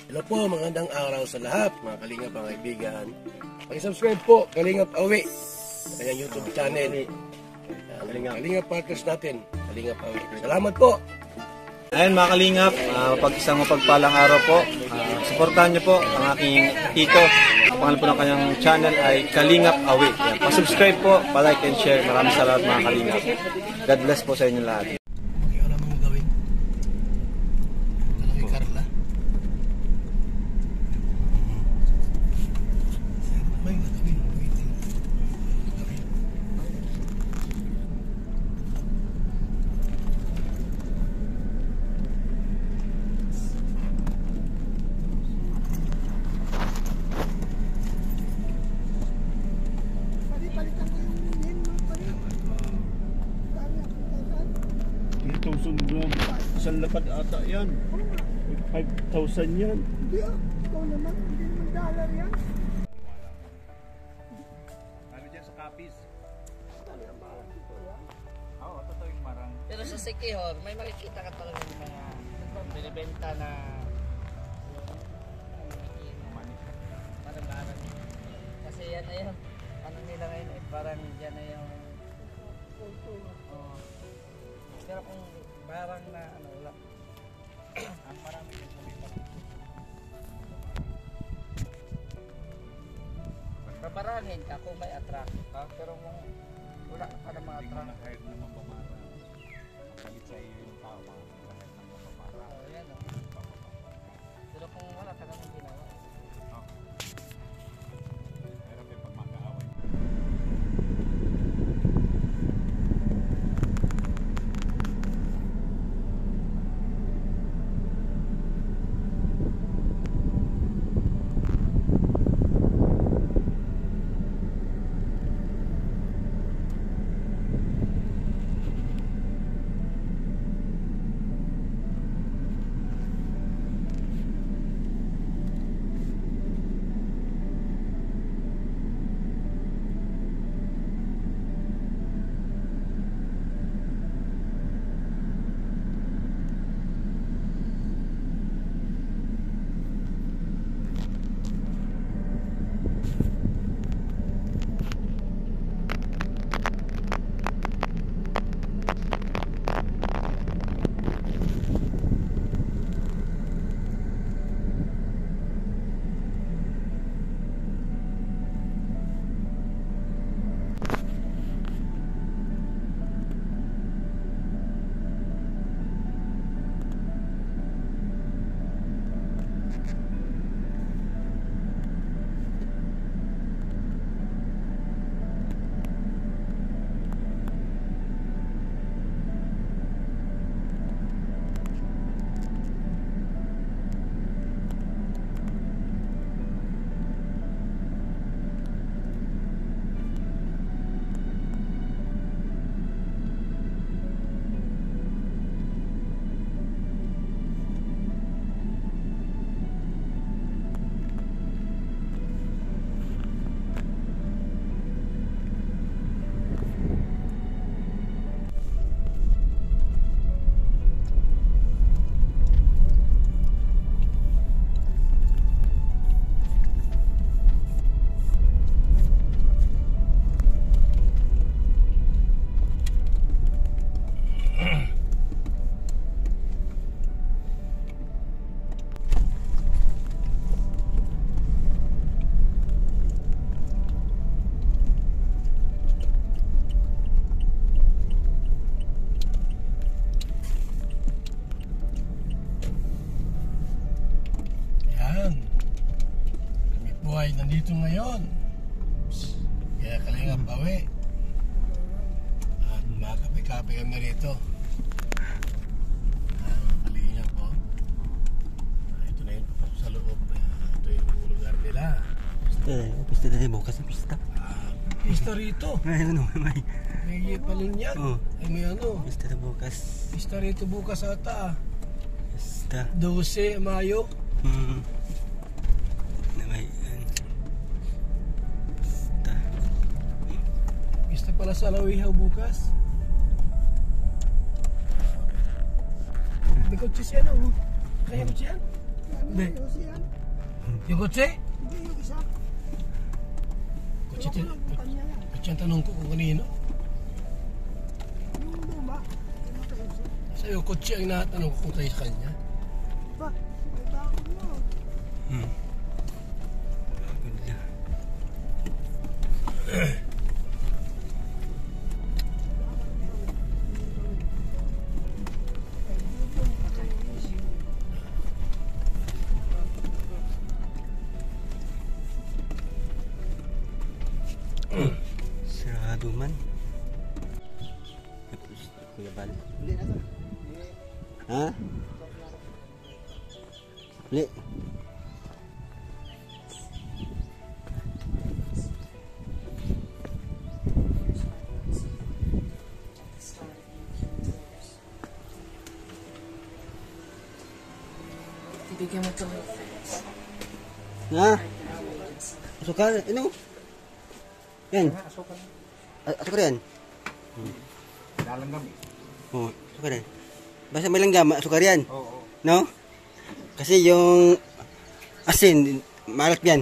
Hello po, magandang araw sa lahat, mga Kalingap, mga kaibigan. Pag-subscribe po, Kalingap Awi, sa kanyang YouTube channel. Kalingap partners natin, Kalingap Awi. Salamat po! Ayun mga Kalingap, isang mapagpalang araw po. Suportahan niyo po ang aking tito. Ang pangalan po ng kanyang channel ay Kalingap Awi. Pa-subscribe po, pa-like and share. Maraming salamat mga Kalingap. God bless po sa inyo lahat. Okay, wala mong gawin. Ito kay Carla. May gagawin. Waiting. Gagawin. Isang lapad ata yan. 5,000 yan. Hindi ikaw naman, hindi naman dollar yan. Ano dyan sa kapis? Oo, totoo yung marang. Pero sa Sikihor, may makikita ka talaga ng mga binibenta na parang kasi yan na yun. Ano nila ngayon eh, parang yan na yung pero kung parang na ano wala. Ang marami yung sumipat. Paparahin ka kung may attract ka, pero kung wala ka na mga attract. Kahit naman pamara. Kalit sa iyo yung tao mga kahit naman pamara. Oh, yan o. Pero kung wala ka naman ginawa. Pero may pag mag-aaway. Nandito ngayon kaya Kalingap Awi at makape-kape kami rito. Kalingap po, ito na yung papasok sa loob. Ito yung lugar nila. Pista tayo bukas na pista. Pista rito May ano, may palunyan. Ay may ano, pista tayo bukas. pista rito bukas ata Pista 12 Mayo. Na may Pista pala sa Lawihaw bukas. May kotse siya, no? Kaya kotse yan? Hindi. Yosi yan. Yung kotse? Hindi yung isa. Kotse, Yung kanya yan. kotse ang tanong ko kung kanino. Yung luma. Yung naka-Yosi. Sa'yo, kotse ang natanong ko kung tayo sa kanya. Ba? May bakod mo. Ganda. Sarado man. Tapos, Kuya Bal. Ha? Uli. Bigyan mo ito. Ha? Asukal? Ano? Yan. Asukal yan? Dalanggam eh. Oo, asukal yan. Basta may langgam, asukal yan. Oo. No? Kasi yung asin, maalat yan.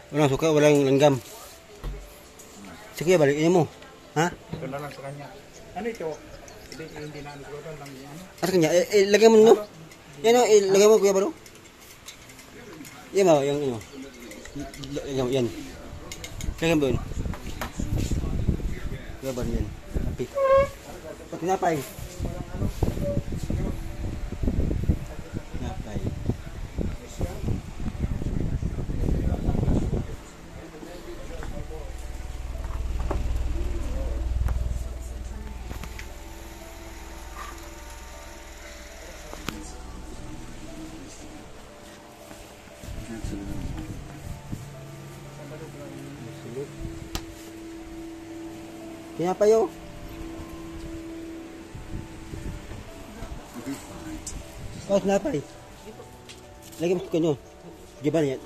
Walang suka, walang langgam. Sige, balik mo. Ha? Ito na lang sa kanya. Ano ito? Hindi na ano lang ano. Ano kanya? Ilagay mo no? Yan o, ilagay mo Kuya Balo. Yan mo, yung ano. Yan. Ilagay mo yun. Kuya Balo yan. Api. Pag tinapay. Tinapay. Tinapay o. Oh, tinapay. Lagyan mo sa kanyo. Di ba yan?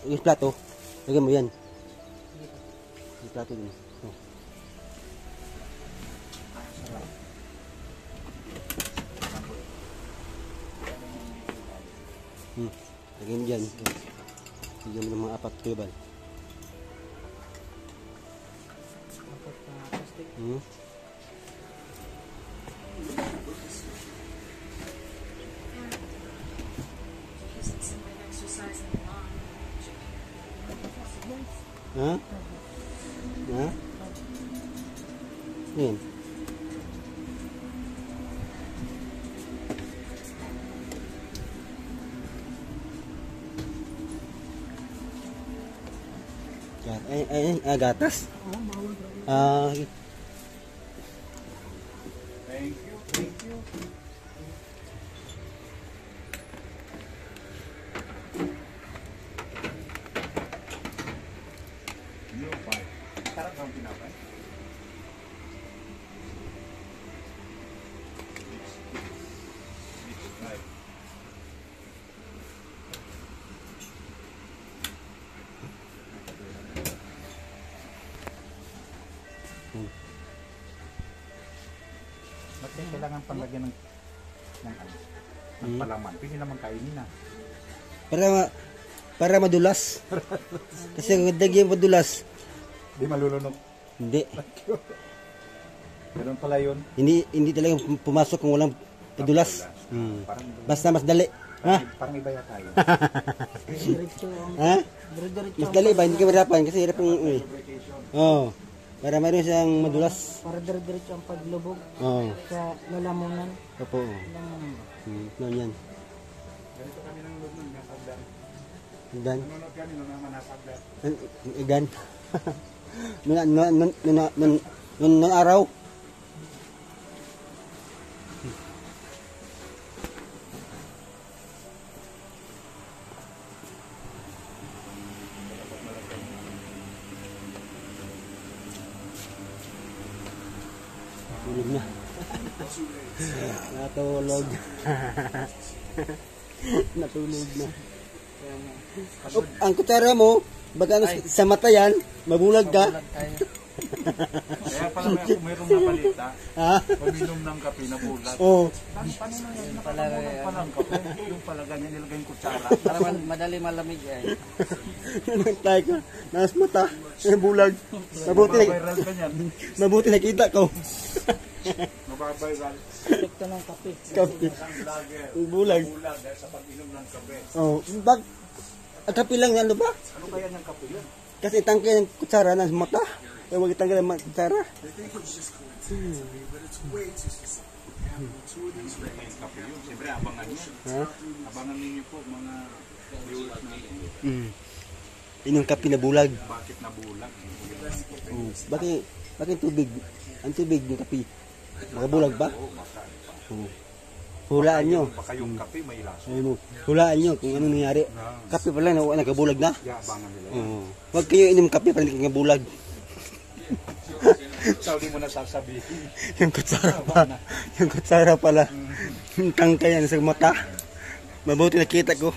Yung plato. Lagyan mo yan. Yung plato din. Oh. Lagyan mo dyan. Lagyan mo ng mga apat Kuya Bal. Ha? Ha? Yan. Gatas. Thank you. Thank you. Sarap ng pinapay. Ba't kaya kailangan panglagyan ng palaman? Pwede naman kainin na. Para madulas. Kasi kung dagyan madulas, Di malulunok. hindi. Ganun pala yun. Hindi talaga pumasok kung walang madulas. Parang, Basta mas dali. Ha? parang iba yata yun. Diretso ang Ha? Mas dali ba? Hindi ka mahirapan kasi hirap yung Oo. Para mayroon siyang madulas. para diretso ang paglubog Oo. sa lalamunan. Opo. Lalamunan. Noon yan. Ganito kami ng loob nun, napagdan. Dan. Nunod kami nung naman napagdan. Igan. Noon araw. Tulog na. Natulog. Natulog na. Ang kutsara mo, baka sa mata yan, mabulag ka. Tayo. Kaya pala mayroong napalita, Ha? paminom ng kape na bulat. Oo. Paano yan? Nakakamunan pa ng kape. Yung pala ganyan nilagay yung kutsara. Para madali malamig ay. Tayo ka. Nas mata. Bulag. Mababiral ka niyan. Mabuti nakita ko. Mababiral. Epekto ng kape. Kape. Isang vlogger. Bulag. Bulag dahil sa pag-inom ng kape. Oh, ang kape lang ano ba? Ano kaya ng kape yun? Kasi tangke ng kutsara ng mata. Kaya huwag itanggal ang kutsara. May kape yun. Siyempre, abangan nyo. Ha? Abangan ninyo po mga viewers natin. Inyong kape na bulag. Bakit nabulag? Oh, bakit tubig? Ang tubig ng kape. Nakabulag ba? Oh. Hulaan nyo. Baka yung kape may laso. Ayun mo. Hulaan nyo kung ano nangyari. Kape pala na nakabulag na. Kaya abangan nila. Oo. Huwag kayo inom kape para hindi kayo bulag. Sabi mo na sasabihin. Yung kutsara pa. Yung kutsara pala. Yung tangkay yan sa mata. Mabuti nakita ko.